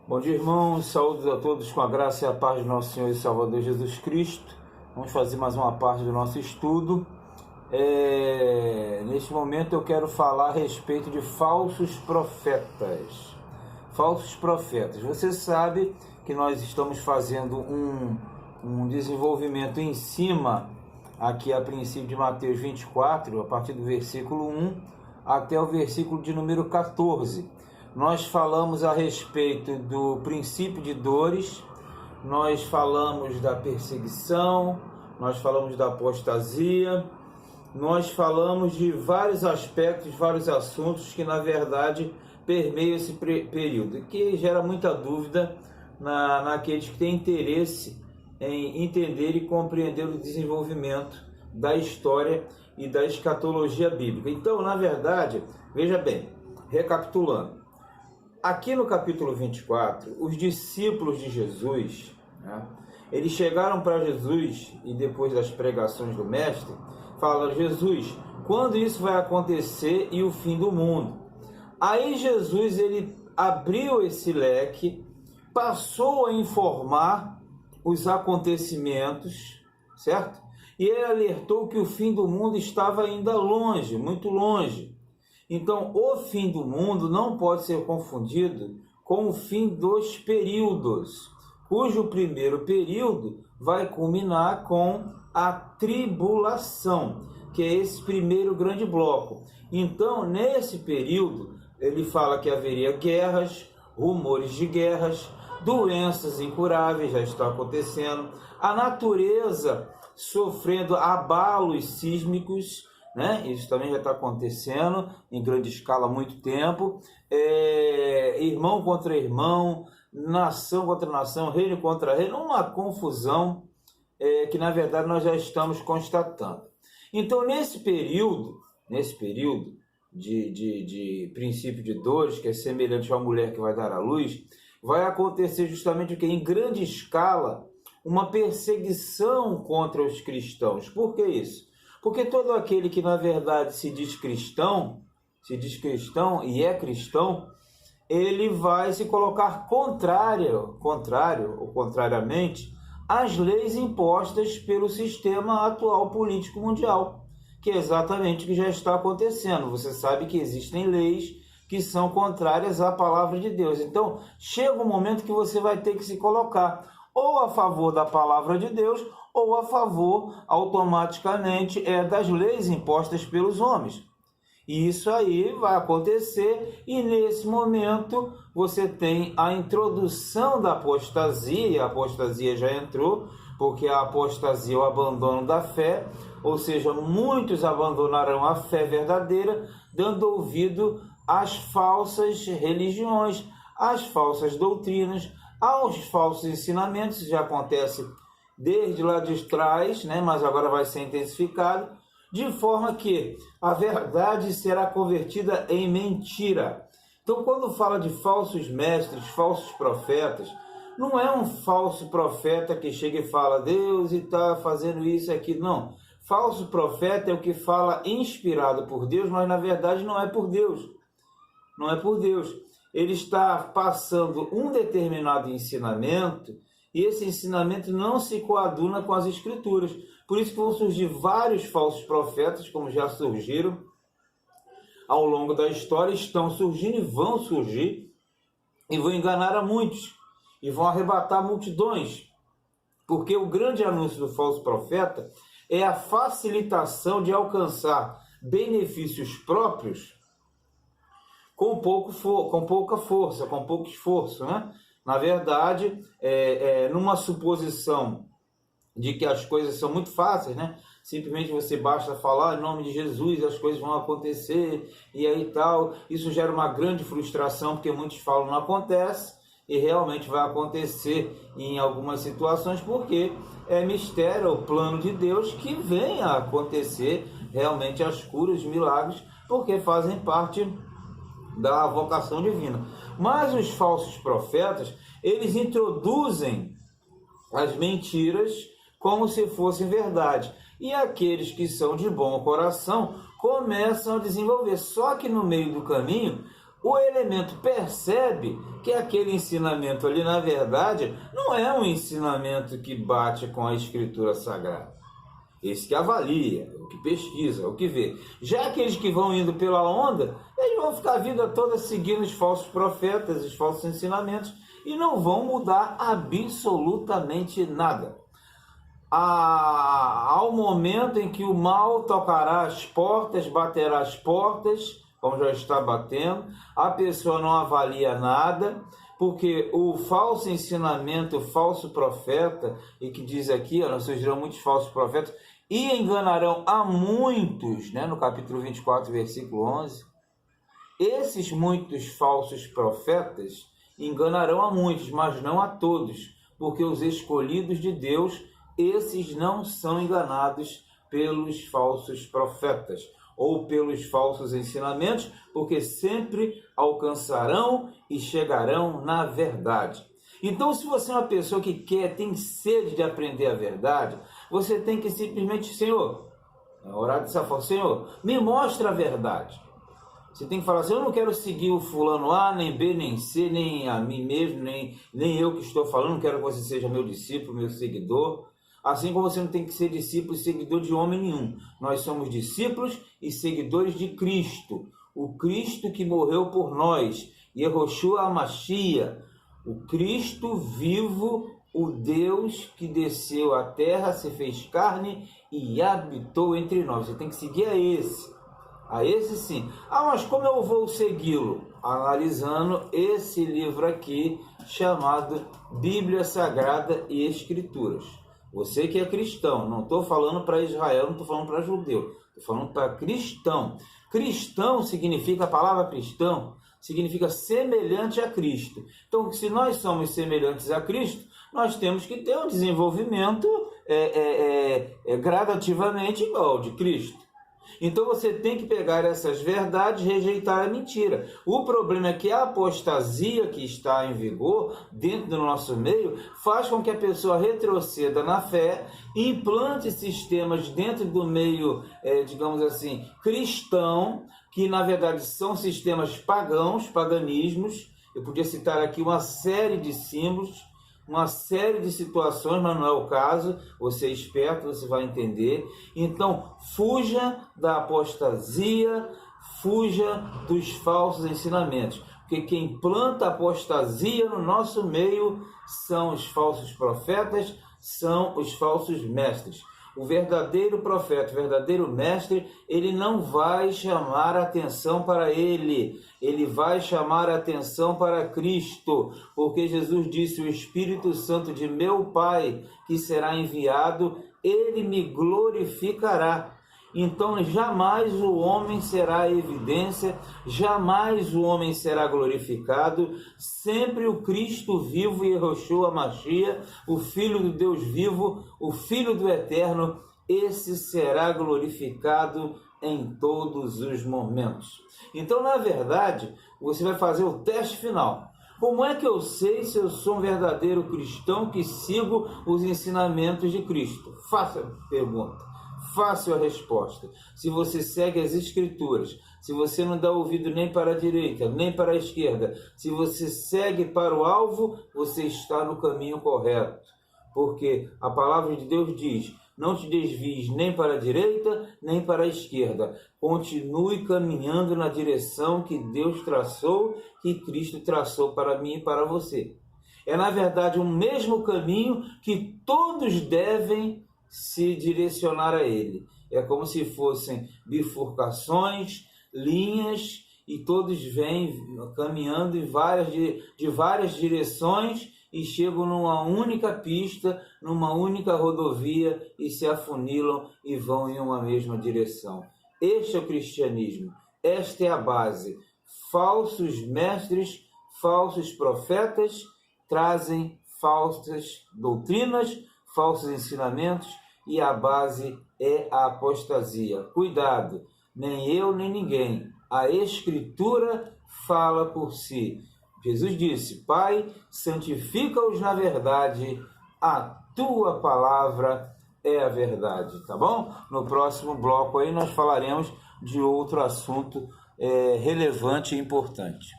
Bom dia, irmãos, saúdos a todos com a graça e a paz do nosso Senhor e Salvador Jesus Cristo. Vamos fazer mais uma parte do nosso estudo. Neste momento eu quero falar a respeito de falsos profetas. Falsos profetas. Você sabe que nós estamos fazendo um desenvolvimento em cima, aqui a princípio de Mateus 24, a partir do versículo 1 até o versículo de número 14. Nós falamos a respeito do princípio de dores, nós falamos da perseguição, nós falamos da apostasia, nós falamos de vários aspectos, vários assuntos que na verdade permeiam esse período, que gera muita dúvida naqueles que têm interesse em entender e compreender o desenvolvimento da história e da escatologia bíblica. Então, na verdade, veja bem, recapitulando, aqui no capítulo 24, os discípulos de Jesus, eles chegaram para Jesus e depois das pregações do Mestre, falaram: Jesus, quando isso vai acontecer e o fim do mundo? Aí Jesus, ele abriu esse leque, passou a informar os acontecimentos, certo? E ele alertou que o fim do mundo estava ainda longe, muito longe. Então, o fim do mundo não pode ser confundido com o fim dos períodos, cujo primeiro período vai culminar com a tribulação, que é esse primeiro grande bloco. Então, nesse período, ele fala que haveria guerras, rumores de guerras, doenças incuráveis, já está acontecendo, a natureza sofrendo abalos sísmicos, isso também já está acontecendo em grande escala há muito tempo, irmão contra irmão, nação contra nação, reino contra reino, uma confusão que na verdade nós já estamos constatando. Então nesse período de princípio de dores, que é semelhante à mulher que vai dar à luz, vai acontecer justamente o que? Em grande escala, uma perseguição contra os cristãos. Por que isso? Porque todo aquele que na verdade se diz cristão e é cristão, ele vai se colocar contrariamente às leis impostas pelo sistema atual político mundial, que é exatamente o que já está acontecendo. Você sabe que existem leis que são contrárias à palavra de Deus. Então, chega um momento que você vai ter que se colocar ou a favor da palavra de Deus, ou a favor, automaticamente, das leis impostas pelos homens. E isso aí vai acontecer, e nesse momento você tem a introdução da apostasia, e a apostasia já entrou, porque a apostasia é o abandono da fé, ou seja, muitos abandonarão a fé verdadeira, dando ouvido às falsas religiões, às falsas doutrinas, aos falsos ensinamentos. Já acontece desde lá de trás, mas agora vai ser intensificado, de forma que a verdade será convertida em mentira. Então, quando fala de falsos mestres, falsos profetas, não é um falso profeta que chega e fala: Deus está fazendo isso e aquilo. Não. Falso profeta é o que fala inspirado por Deus, mas na verdade não é por Deus. Não é por Deus. Ele está passando um determinado ensinamento, e esse ensinamento não se coaduna com as Escrituras. Por isso que vão surgir vários falsos profetas, como já surgiram ao longo da história, estão surgindo e vão surgir, e vão enganar a muitos, e vão arrebatar multidões. Porque o grande anúncio do falso profeta é a facilitação de alcançar benefícios próprios com pouca força, com pouco esforço, Na verdade, numa suposição de que as coisas são muito fáceis, Simplesmente você basta falar em nome de Jesus, as coisas vão acontecer, e aí tal. Isso gera uma grande frustração, porque muitos falam não acontece, e realmente vai acontecer em algumas situações, porque é mistério, é o plano de Deus que venha a acontecer realmente as curas, os milagres, porque fazem parte da vocação divina. Mas os falsos profetas, eles introduzem as mentiras como se fossem verdade. E aqueles que são de bom coração começam a desenvolver. Só que no meio do caminho, o elemento percebe que aquele ensinamento ali, na verdade, não é um ensinamento que bate com a Escritura Sagrada. Esse que avalia, o que pesquisa, o que vê. Já aqueles que vão indo pela onda, eles vão ficar a vida toda seguindo os falsos profetas, os falsos ensinamentos, e não vão mudar absolutamente nada. Ao momento em que o mal tocará as portas, baterá as portas, como já está batendo, a pessoa não avalia nada, porque o falso ensinamento, o falso profeta, e que diz aqui, surgirão muitos falsos profetas, e enganarão a muitos, né, no capítulo 24, versículo 11, esses muitos falsos profetas enganarão a muitos, mas não a todos, porque os escolhidos de Deus, esses não são enganados pelos falsos profetas ou pelos falsos ensinamentos, porque sempre alcançarão e chegarão na verdade. Então, se você é uma pessoa que tem sede de aprender a verdade, você tem que simplesmente, Senhor, orar dessa forma, Senhor, me mostra a verdade. Você tem que falar assim, eu não quero seguir o fulano A, nem B, nem C, nem a mim mesmo, nem eu que estou falando, não quero que você seja meu discípulo, meu seguidor. Assim como você não tem que ser discípulo e seguidor de homem nenhum. Nós somos discípulos e seguidores de Cristo. O Cristo que morreu por nós. Yehoshua HaMashiach. O Cristo vivo, o Deus que desceu à terra, se fez carne e habitou entre nós. Você tem que seguir a esse. A esse sim. Mas como eu vou segui-lo? Analisando esse livro aqui, chamado Bíblia Sagrada e Escrituras. Você que é cristão, não estou falando para Israel, não estou falando para judeu, estou falando para cristão. Cristão significa, a palavra cristão, significa semelhante a Cristo. Então, se nós somos semelhantes a Cristo, nós temos que ter um desenvolvimento gradativamente igual ao de Cristo. Então você tem que pegar essas verdades e rejeitar a mentira. O problema é que a apostasia que está em vigor dentro do nosso meio faz com que a pessoa retroceda na fé, implante sistemas dentro do meio, digamos assim, cristão, que na verdade são sistemas pagãos, paganismos. Eu podia citar aqui uma série de símbolos, uma série de situações, mas não é o caso. Você é esperto, você vai entender. Então, fuja da apostasia, fuja dos falsos ensinamentos. Porque quem planta apostasia no nosso meio são os falsos profetas, são os falsos mestres. O verdadeiro profeta, o verdadeiro mestre, ele não vai chamar a atenção para ele vai chamar a atenção para Cristo, porque Jesus disse, o Espírito Santo de meu Pai, que será enviado, ele me glorificará. Então, jamais o homem será evidência, jamais o homem será glorificado, sempre o Cristo vivo, Yehoshua HaMashiach, o Filho do Deus vivo, o Filho do Eterno, esse será glorificado em todos os momentos. Então, na verdade, você vai fazer o teste final. Como é que eu sei se eu sou um verdadeiro cristão que sigo os ensinamentos de Cristo? Faça a pergunta. Fácil a resposta. Se você segue as Escrituras, se você não dá ouvido nem para a direita, nem para a esquerda, se você segue para o alvo, você está no caminho correto. Porque a palavra de Deus diz, não te desvies nem para a direita, nem para a esquerda. Continue caminhando na direção que Deus traçou, que Cristo traçou para mim e para você. É, na verdade, o mesmo caminho que todos devem se direcionar a ele. É como se fossem bifurcações, linhas, e todos vêm caminhando de várias direções e chegam numa única pista, numa única rodovia e se afunilam e vão em uma mesma direção. Este é o cristianismo, esta é a base. Falsos mestres, falsos profetas trazem falsas doutrinas, falsos ensinamentos, e a base é a apostasia. Cuidado, nem eu nem ninguém. A Escritura fala por si. Jesus disse, Pai, santifica-os na verdade, a tua palavra é a verdade, tá bom? No próximo bloco aí nós falaremos de outro assunto relevante e importante.